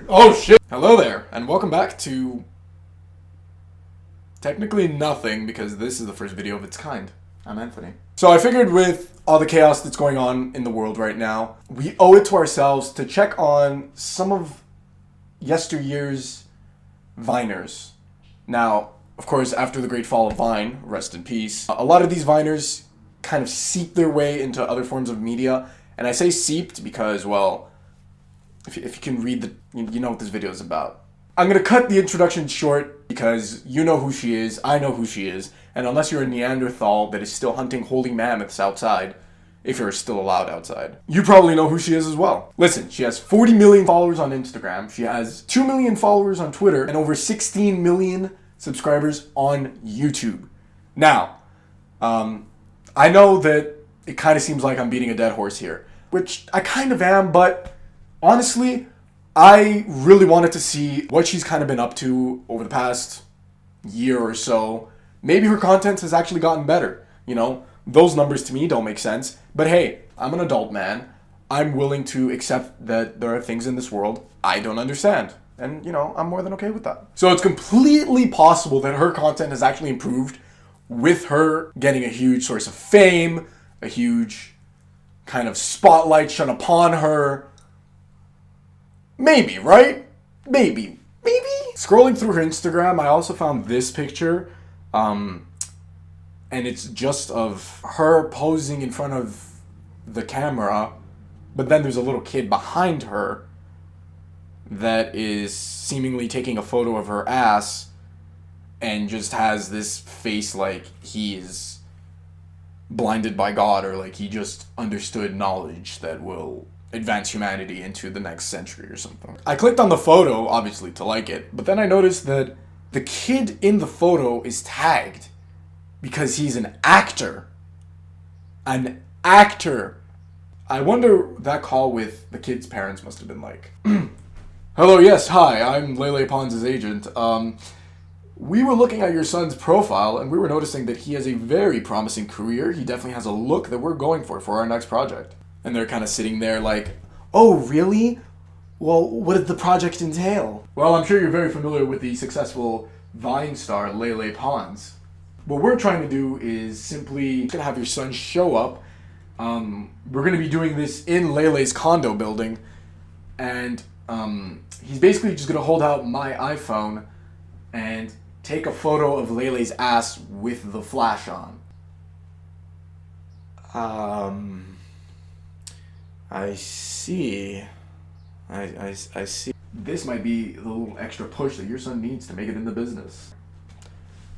Oh shit! Hello there, and welcome back to technically nothing, because this is the first video of its kind. I'm Anthony. So I figured with all the chaos that's going on in the world right now, we owe it to ourselves to check on some of yesteryear's Viners. Now, of course, after the great fall of Vine, rest in peace, a lot of these Viners kind of seeped their way into other forms of media. And I say seeped because, well, if you can read you know what this video is about. I'm going to cut the introduction short because you know who she is, I know who she is, and unless you're a Neanderthal that is still hunting holy mammoths outside, if you're still allowed outside, you probably know who she is as well. Listen, she has 40 million followers on Instagram, she has 2 million followers on Twitter, and over 16 million subscribers on YouTube. Now, I know that it kind of seems like I'm beating a dead horse here, which I kind of am, but honestly, I really wanted to see what she's kind of been up to over the past year or so. Maybe her content has actually gotten better. You know, those numbers to me don't make sense. But hey, I'm an adult man. I'm willing to accept that there are things in this world I don't understand. And, you know, I'm more than okay with that. So it's completely possible that her content has actually improved with her getting a huge source of fame, a huge kind of spotlight shone upon her. Maybe, right? Maybe. Scrolling through her Instagram, I also found this picture. And it's just of her posing in front of the camera. But then there's a little kid behind her that is seemingly taking a photo of her ass and just has this face like he is blinded by God, or like he just understood knowledge that will advance humanity into the next century or something. I clicked on the photo, obviously, to like it, but then I noticed that the kid in the photo is tagged because he's an actor. An actor. I wonder that call with the kid's parents must have been like. Hello, yes, hi, I'm Lele Pons' agent. We were looking at your son's profile and we were noticing that he has a very promising career. He definitely has a look that we're going for our next project. And they're kind of sitting there like, oh, really? Well, what did the project entail? Well, I'm sure you're very familiar with the successful Vine star, Lele Pons. What we're trying to do is simply gonna have your son show up. We're gonna be doing this in Lele's condo building. And he's basically just gonna hold out my iPhone and take a photo of Lele's ass with the flash on. I see. I see. This might be the little extra push that your son needs to make it in the business.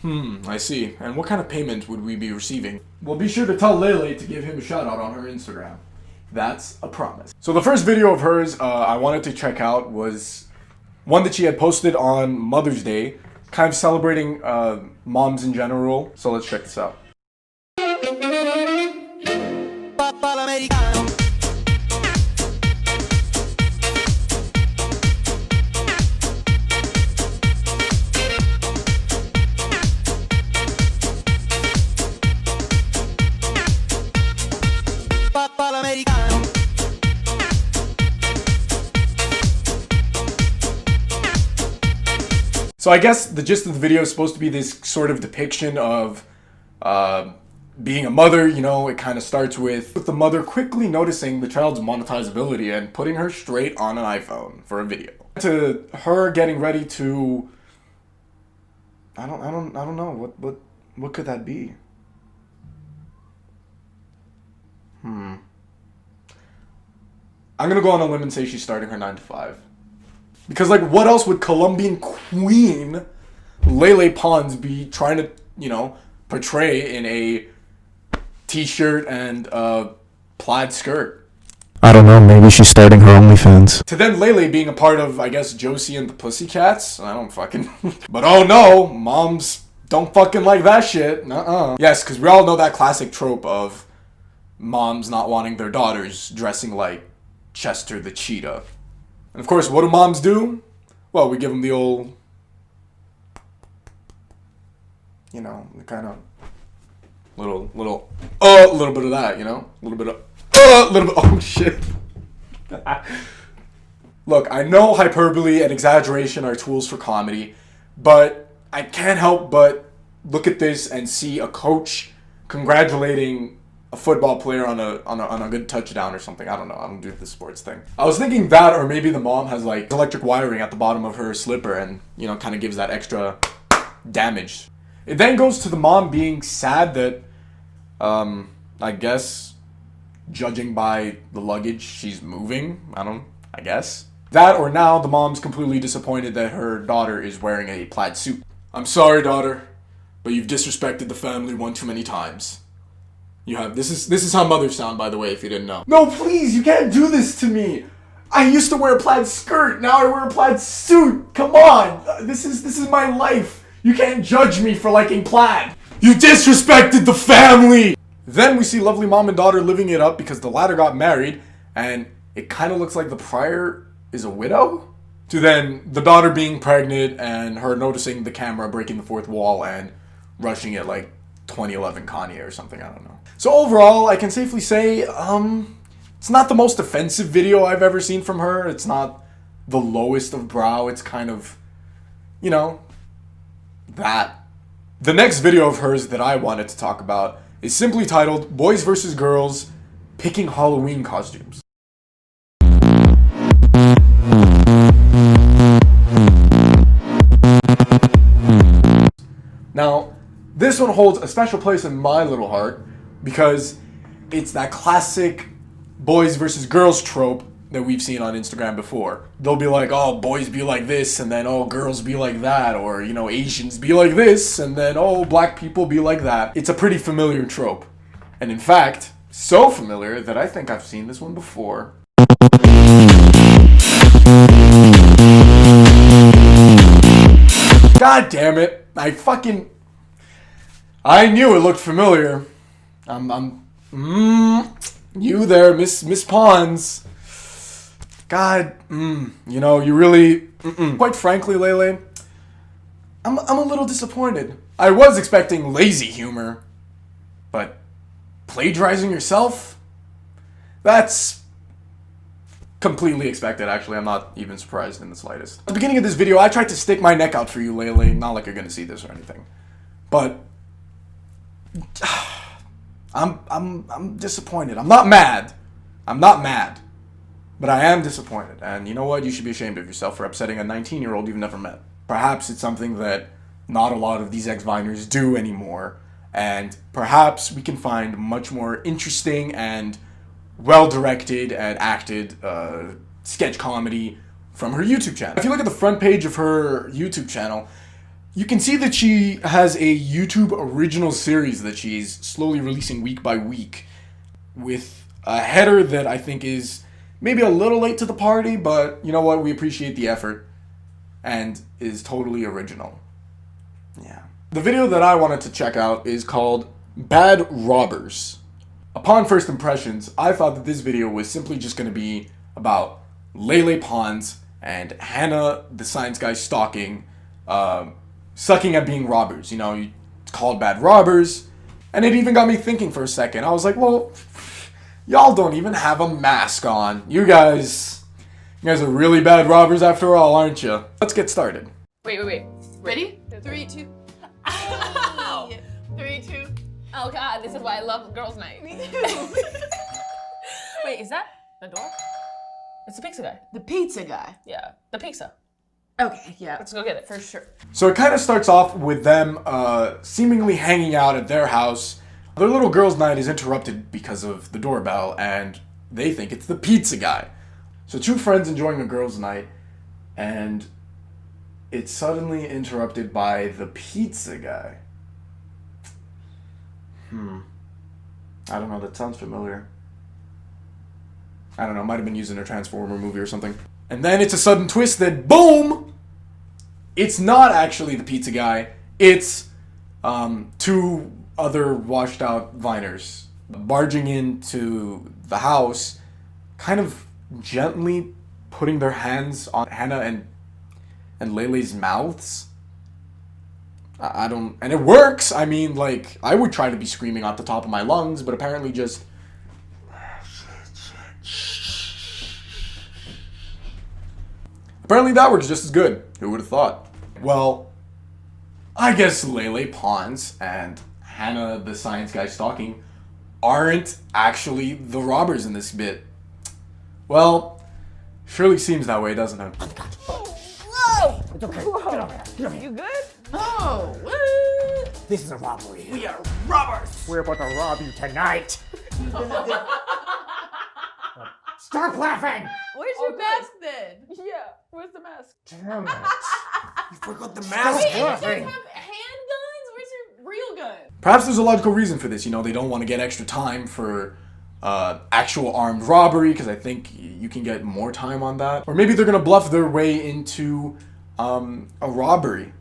I see. And what kind of payment would we be receiving? Well, be sure to tell Lele to give him a shout out on her Instagram. That's a promise. So the first video of hers I wanted to check out was one that she had posted on Mother's Day, kind of celebrating moms in general. So let's check this out. So I guess the gist of the video is supposed to be this sort of depiction of being a mother. You know, it kind of starts with the mother quickly noticing the child's monetizability and putting her straight on an iPhone for a video. To her getting ready to, I don't know, what could that be? I'm gonna go on a limb and say she's starting her 9 to 5. Because, like, what else would Colombian queen Lele Pons be trying to, you know, portray in a t-shirt and a plaid skirt? I don't know, maybe she's starting her OnlyFans. To then Lele being a part of, I guess, Josie and the Pussycats? I don't fucking... But oh no, moms don't fucking like that shit. Nuh-uh. Yes, because we all know that classic trope of moms not wanting their daughters dressing like Chester the cheetah. And of course, what do moms do? Well, we give them the old, you know, the kind of little bit of that, you know? A little bit, oh shit. Look, I know hyperbole and exaggeration are tools for comedy, but I can't help but look at this and see a coach congratulating a football player on a good touchdown or something. I don't know. I don't do the sports thing. I was thinking that, or maybe the mom has like electric wiring at the bottom of her slipper and, you know, kind of gives that extra damage. It then goes to the mom being sad that, I guess, judging by the luggage, she's moving. I guess. That or now the mom's completely disappointed that her daughter is wearing a plaid suit. I'm sorry, daughter, but you've disrespected the family one too many times. You have. This is how mothers sound, by the way, if you didn't know. No, please, you can't do this to me. I used to wear a plaid skirt. Now I wear a plaid suit. Come on. This is my life. You can't judge me for liking plaid. You disrespected the family. Then we see lovely mom and daughter living it up because the latter got married, and it kind of looks like the prior is a widow. To then the daughter being pregnant and her noticing the camera breaking the fourth wall and rushing it like 2011 Kanye or something. I don't know. So overall, I can safely say, it's not the most offensive video I've ever seen from her. It's not the lowest of brow. It's kind of, you know, that. The next video of hers that I wanted to talk about is simply titled Boys vs. Girls Picking Halloween Costumes. Now, this one holds a special place in my little heart because it's that classic boys versus girls trope that we've seen on Instagram before. They'll be like, oh, boys be like this, and then, oh, girls be like that, or, you know, Asians be like this, and then, oh, black people be like that. It's a pretty familiar trope. And in fact, so familiar that I think I've seen this one before. God damn it. I knew it looked familiar. You there, Miss Pons. God, you know, you really, Quite frankly, Lele, I'm a little disappointed. I was expecting lazy humor, but plagiarizing yourself? That's completely expected, actually. I'm not even surprised in the slightest. At the beginning of this video, I tried to stick my neck out for you, Lele. Not like you're gonna see this or anything. But I'm disappointed. I'm not mad. But I am disappointed. And you know what? You should be ashamed of yourself for upsetting a 19-year-old you've never met. Perhaps it's something that not a lot of these ex-Viners do anymore. And perhaps we can find much more interesting and well-directed and acted sketch comedy from her YouTube channel. If you look at the front page of her YouTube channel, you can see that she has a YouTube original series that she's slowly releasing week by week with a header that I think is maybe a little late to the party, but you know what? We appreciate the effort and is totally original. Yeah. The video that I wanted to check out is called Bad Robbers. Upon first impressions, I thought that this video was simply just going to be about Lele Pons and Hannah, the science guy stalking, sucking at being robbers. You know, it's called Bad Robbers. And it even got me thinking for a second. I was like, well, y'all don't even have a mask on. You guys are really bad robbers after all, aren't you? Let's get started. Wait. Ready? 3, 2. Ow! 3, 2. Oh god, this is why I love girls' night. Me too. Wait, is that the door? It's the pizza guy. The pizza guy. Yeah, the pizza. Okay, yeah. Let's go get it. For sure. So it kind of starts off with them seemingly hanging out at their house. Their little girls' night is interrupted because of the doorbell, and they think it's the pizza guy. So two friends enjoying a girls' night, and it's suddenly interrupted by the pizza guy. I don't know, that sounds familiar. I don't know, might have been used in a Transformer movie or something. And then it's a sudden twist that, boom! It's not actually the pizza guy. It's two other washed out Viners barging into the house, kind of gently putting their hands on Hannah and Lele's mouths. And it works. I mean, like, I would try to be screaming at the top of my lungs, but apparently just... Apparently that works just as good. Who would have thought? Well, I guess Lele Pons and Hannah, the science guy stalking, aren't actually the robbers in this bit. Well, surely seems that way, doesn't it? Whoa! It's okay. Get over here. Get over here. You good? Oh, what? This is a robbery. We are robbers. We're about to rob you tonight. Stop laughing! Where's your mask then? Yeah. Where's the mask? Damn it. You forgot the Stop You laughing. have handguns? Where's your real gun? Perhaps there's a logical reason for this. You know, they don't want to get extra time for actual armed robbery, because I think you can get more time on that. Or maybe they're going to bluff their way into a robbery.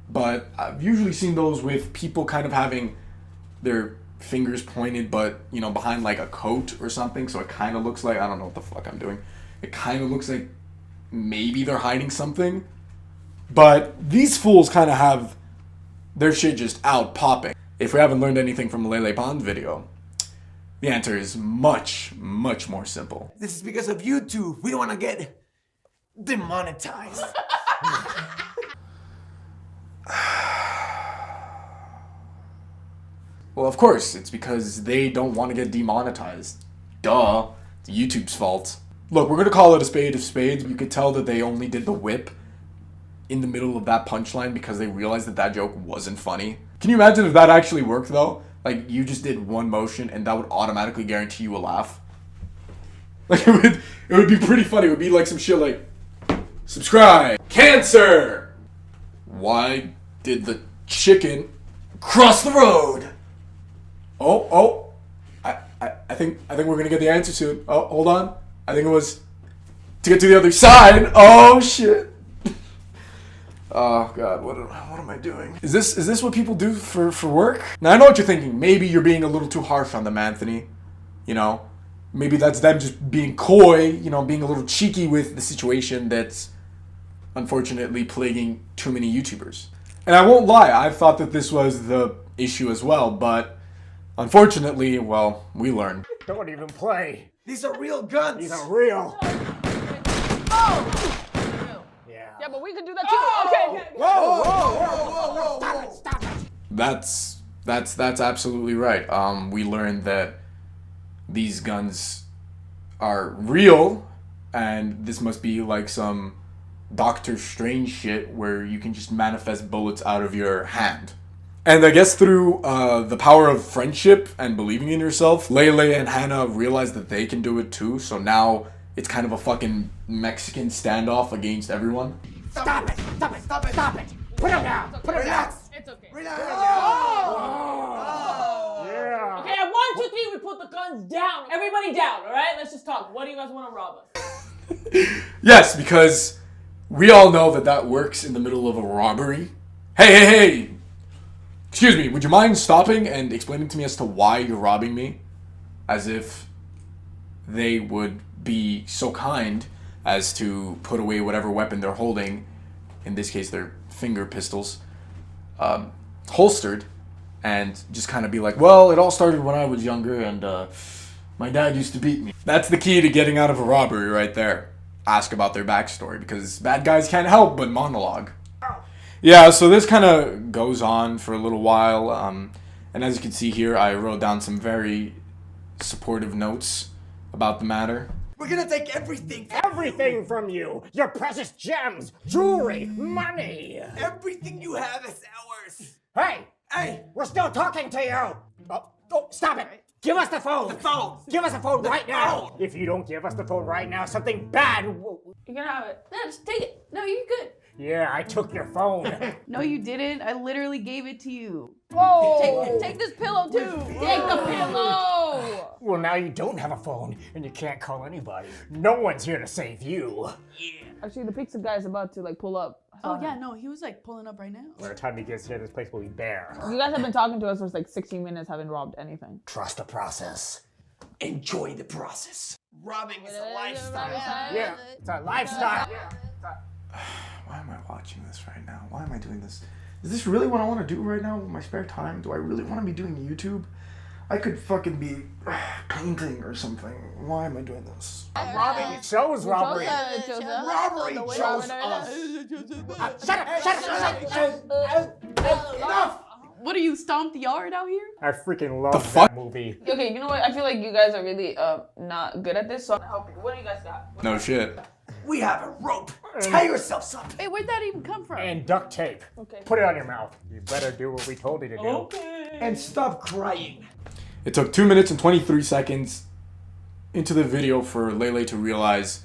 But I've usually seen those with people kind of having their fingers pointed, but, you know, behind like a coat or something. So it kind of looks like, I don't know what the fuck I'm doing. It kind of looks like maybe they're hiding something. But these fools kind of have their shit just out popping. If we haven't learned anything from the Lele Pons video, the answer is much, much more simple. This is because of YouTube. We don't want to get demonetized. Well, of course, it's because they don't want to get demonetized. Duh. It's YouTube's fault. Look, we're going to call it a spade of spades. You could tell that they only did the whip in the middle of that punchline because they realized that that joke wasn't funny. Can you imagine if that actually worked, though? Like, you just did one motion and that would automatically guarantee you a laugh. Like, it would be pretty funny. It would be like some shit like, subscribe, cancer. Why did the chicken cross the road? Oh, I think we're gonna get the answer soon. Oh, hold on. I think it was to get to the other side. Oh shit. Oh god, what am I doing? Is this what people do for work? Now I know what you're thinking. Maybe you're being a little too harsh on them, Anthony. You know, maybe that's them just being coy. You know, being a little cheeky with the situation that's unfortunately plaguing too many YouTubers. And I won't lie, I thought that this was the issue as well, but unfortunately, well, we learned. Don't even play. These are real guns. These are real. Oh! Yeah. Yeah, but we could do that too. Okay. Whoa. Stop it. That's absolutely right. We learned that these guns are real, and this must be like some Doctor Strange shit where you can just manifest bullets out of your hand. And I guess through the power of friendship and believing in yourself, Lele and Hannah realize that they can do it too. So now it's kind of a fucking Mexican standoff against everyone. Stop it. Put him down. Put him down. It's okay. Relax. Yeah. Okay, at 1, 2, 3, we put the guns down. Everybody down, all right? Let's just talk. What do you guys want to rob us? Yes, because we all know that that works in the middle of a robbery. Hey! Excuse me, would you mind stopping and explaining to me as to why you're robbing me? As if they would be so kind as to put away whatever weapon they're holding, in this case their finger pistols, holstered, and just kind of be like, well, it all started when I was younger and my dad used to beat me. That's the key to getting out of a robbery right there. Ask about their backstory, because bad guys can't help but monologue. Yeah, so this kind of goes on for a little while, and as you can see here, I wrote down some very supportive notes about the matter. We're gonna take everything. Everything from you. Your precious gems, jewelry, money. Everything you have is ours. Hey, we're still talking to you. Oh, stop it. Give us the phone. The phone. Give us the phone right now. phone. If you don't give us the phone right now, something bad will... You can have it. No, just take it. No, you're good. Yeah, I took your phone. No, you didn't. I literally gave it to you. Whoa! Take this pillow too. Take the pillow! Well, now you don't have a phone, and you can't call anybody. No one's here to save you. Actually, the pizza guy's about to like pull up. Oh yeah, no, he was like pulling up right now. By the time he gets here, this place will be bare. You guys have been talking to us for like 16 minutes, haven't robbed anything. Trust the process. Enjoy the process. Robbing is a lifestyle. Yeah, it's a lifestyle. Why am I watching this right now? Why am I doing this? Is this really what I want to do right now with my spare time? Do I really want to be doing YouTube? I could fucking be painting or something. Why am I doing this? Robbing chose robbery. Robbery chose us. Shut up! Enough! What do you stomp the yard out here? I freaking love The fuck? that movie. Okay, you know what? I feel like you guys are really not good at this, so I'm gonna help you. What do you guys got? No shit. We have a rope. Tie yourselves up. Wait, where'd that even come from? And duct tape. Okay. Put it on your mouth. You better do what we told you to do. Okay. And stop crying. It took 2 minutes and 23 seconds into the video for Lele to realize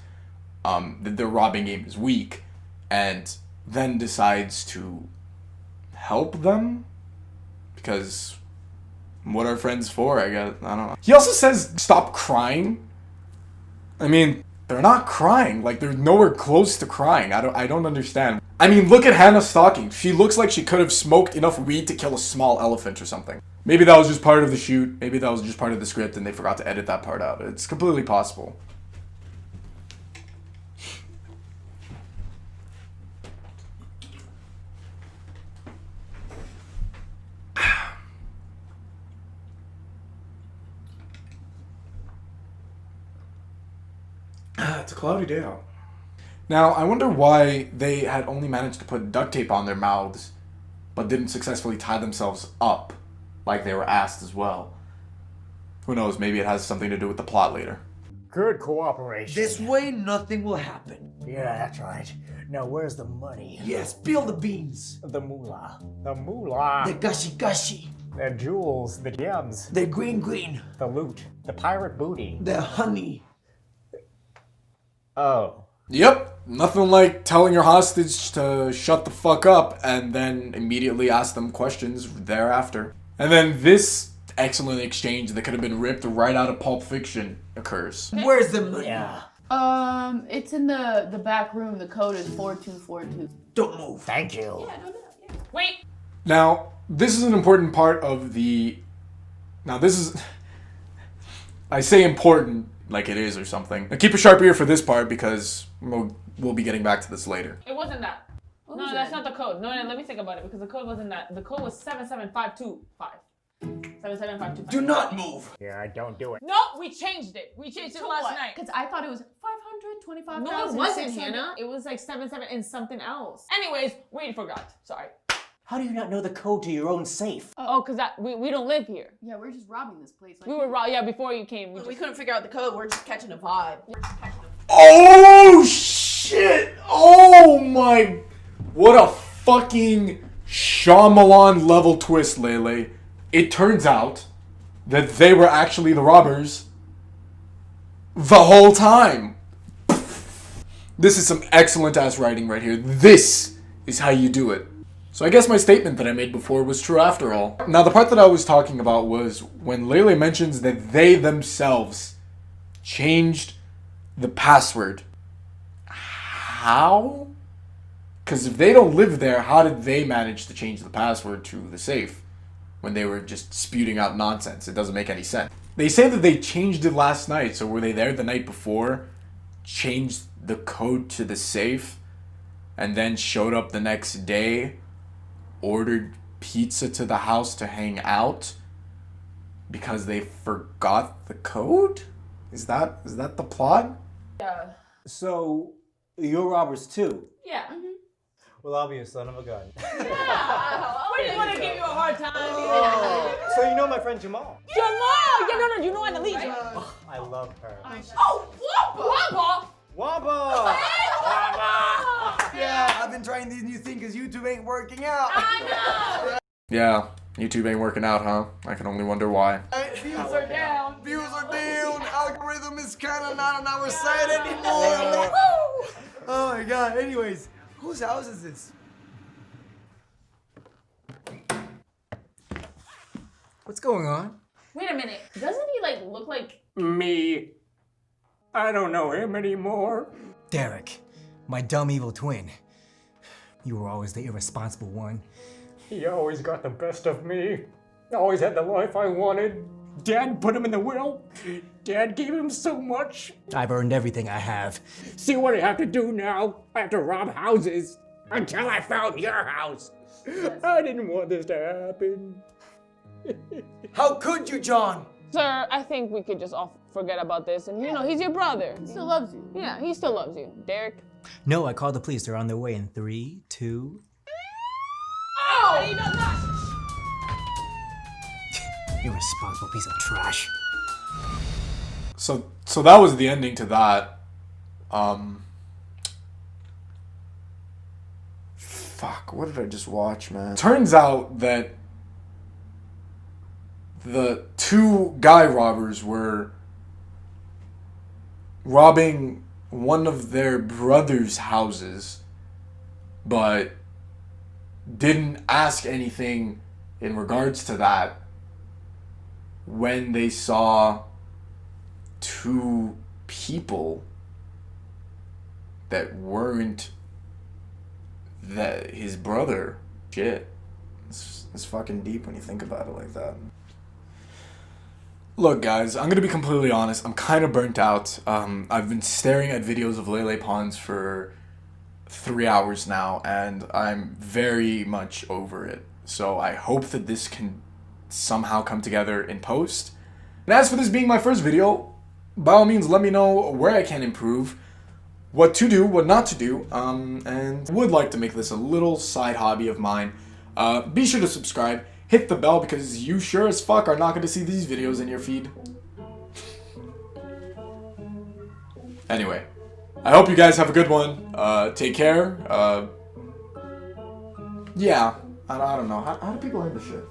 that their robbing game is weak, and then decides to help them, because what are friends for, I guess. I don't know. He also says stop crying. I mean, they're not crying. Like, they're nowhere close to crying. I don't understand. I mean, look at Hannah's stalking. She looks like she could have smoked enough weed to kill a small elephant or something. Maybe that was just part of the shoot. Maybe that was just part of the script and they forgot to edit that part out. It's completely possible. It's a cloudy day out. Now, I wonder why they had only managed to put duct tape on their mouths, but didn't successfully tie themselves up, like they were asked as well. Who knows, maybe it has something to do with the plot later. Good cooperation. This way, nothing will happen. Yeah, that's right. Now, where's the money? Yes, spill the beans. The moolah. The moolah. The gushy. The jewels. The gems. The green. The loot. The pirate booty. The honey. Oh. Yep, nothing like telling your hostage to shut the fuck up and then immediately ask them questions thereafter. And then this excellent exchange that could have been ripped right out of Pulp Fiction occurs. Where's the money? Yeah. It's in the back room. The code is 4242. Don't move. Thank you. Wait. Now, this is an important part of the... Now, this is... I say important like it is or something. Now, keep a sharp ear for this part because we'll be getting back to this later. It wasn't that. No, that's not the code. No, let me think about it because the code wasn't that. The code was 77525. 77525. Do not move. Yeah, don't do it. No, we changed it. We changed it last night. Because I thought it was 525,000. No, it wasn't, Hannah. It was like 77 and something else. Anyways, we forgot. Sorry. How do you not know the code to your own safe? Oh, because we don't live here. Yeah, we're just robbing this place. Like, We were raw. Yeah, before you came. we couldn't figure out the code. We're just catching a vibe. Oh, shit! Oh, my... What a fucking Shyamalan level twist, Lele. It turns out that they were actually the robbers the whole time. This is some excellent ass writing right here. This is how you do it. So I guess my statement that I made before was true after all. Now the part that I was talking about was when Lele mentions that they themselves changed the password. How? Because if they don't live there, how did they manage to change the password to the safe when they were just spewing out nonsense? It doesn't make any sense. They say that they changed it last night, so were they there the night before, changed the code to the safe, and then showed up the next day, ordered pizza to the house to hang out because they forgot the code? Is that the plot? Yeah. So, you're robbers too? Yeah. Well, I'll be a son of a gun. We just want to give you a hard time. So you know my friend Jamal? Jamal! Yeah, no, you know Annalise. I love her. Oh, Wampa! Wamba! Yeah, I've been trying these new things because YouTube ain't working out. I know! Yeah, YouTube ain't working out, huh? I can only wonder why. Views We're down. Views are down. Algorithm is kind of not on our side anymore. Oh my god. Anyways, whose house is this? What's going on? Wait a minute. Doesn't he like look like... Me. I don't know him anymore. Derek, my dumb evil twin. You were always the irresponsible one. He always got the best of me. Always had the life I wanted. Dad put him in the will. Dad gave him so much. I've earned everything I have. See what I have to do now? I have to rob houses until I found your house. I didn't want this to happen. How could you, John? Sir, I think we could just all forget about this. And you know, he's your brother. He still loves you. Yeah, he still loves you. Derek. No, I called the police. They're on their way in 3, 2. Oh! He does not. Irresponsible piece of trash. So that was the ending to that. Fuck, what did I just watch, man? Turns out that the 2 guy robbers were robbing one of their brother's houses, but didn't ask anything in regards to that when they saw 2 people that weren't his brother. Shit. It's fucking deep when you think about it like that. Look, guys, I'm gonna be completely honest. I'm kind of burnt out. I've been staring at videos of Lele Pons for 3 hours now, and I'm very much over it. So I hope that this can somehow come together in post. And as for this being my first video, by all means, let me know where I can improve, what to do, what not to do, and would like to make this a little side hobby of mine. Be sure to subscribe, hit the bell, because you sure as fuck are not going to see these videos in your feed. Anyway, I hope you guys have a good one. Take care. Yeah, I don't know. How do people end the shit?